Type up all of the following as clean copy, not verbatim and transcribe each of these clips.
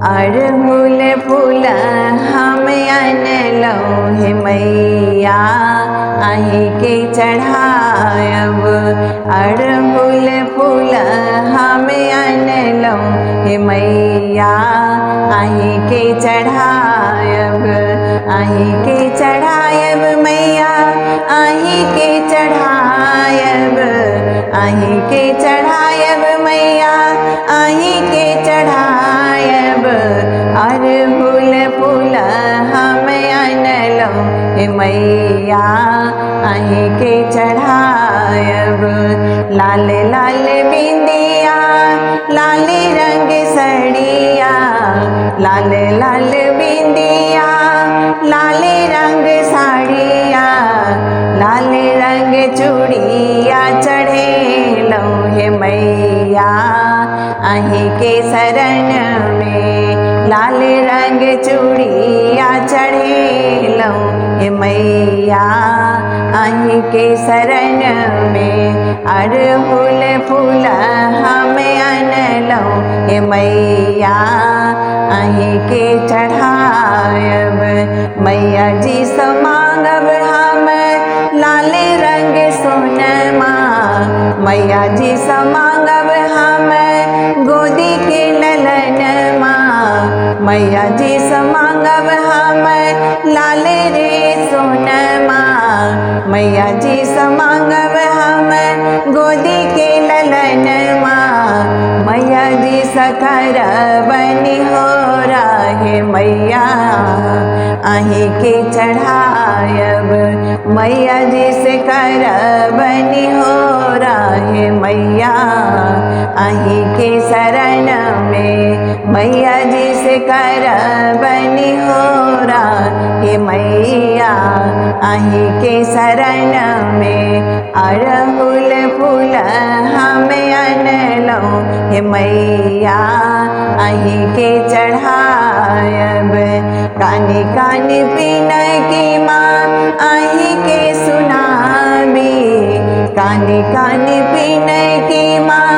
अड़हुल फूल हम अनलौ हे मैया अहि के चढ़ायब। अड़हुल फूल हम अनलौ हे मैया अहि के चढ़ायब। अहि के चढ़ायब मैया अहि के चढ़ायब। अहि के चढ़ायब मैया अहि के चढ़ायब। अड़हुल फूल हम अनलौ हे मैया अहि के चढ़ायब। लाल लाल बिंदिया लाल रंग सड़िया। लाल लाल बिंदिया लाल रंग साड़िया। लाल रंग चूड़िया चढ़ेलौ हे मैया अहि के शरण में। लाल रंग चूड़िया चढ़ेलौ हे मैया अहि के शरण में। अड़हुल फूल हम अनलौ हे मैया अहि के चढ़ायब। मैया जी से मांगब हम लाल रंग सोनमा। मैया जी से मांगब हम गोदी के ललनमा। मैया जी से मांगब हम लाल रे सोनमा। मैया जी से मांगब हम गोदी के ललनमा। मैया जी से करब निहोरा हे मैया अहि के चढ़ायब। मैया जी से करब निहोरा हे मैया अहि के शरण में। मैया जी से करब निहोरा हे मैया अहि के शरण में। अड़हुल फूल हम अनलौ हे मैया अहि के चढ़ायब। कानी कानी पिनकी माँ अहि के सुनाबी। कानी कानी पिनकी माँ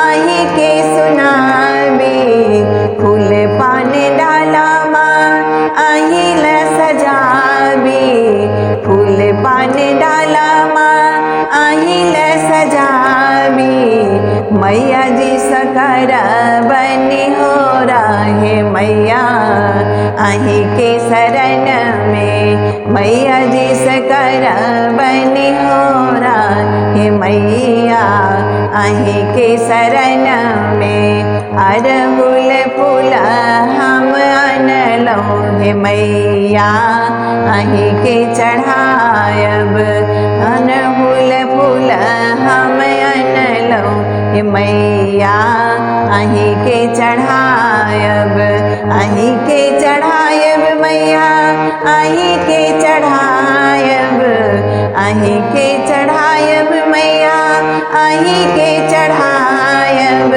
अहि के सुनाबी। फूल पान डाला माँ अहि ल सजाबी। फूल पान डाला माँ अहि ल सजाबी। मैया जी से करब निहोरा हे मैया अहि के शरण में। मैया जी से करब निहोरा हे मैया अहि के शरण में। अड़हुल फूल हम अनलौ हे मैया अहि के चढ़ायब। अड़हुल फूल हम अनलौ हे मैया अहि के चढ़ायब। अहि के चढ़ायब मैया अहि के चढ़ायब। अहि के चढ़ायब मैया अहि के चढ़ायब।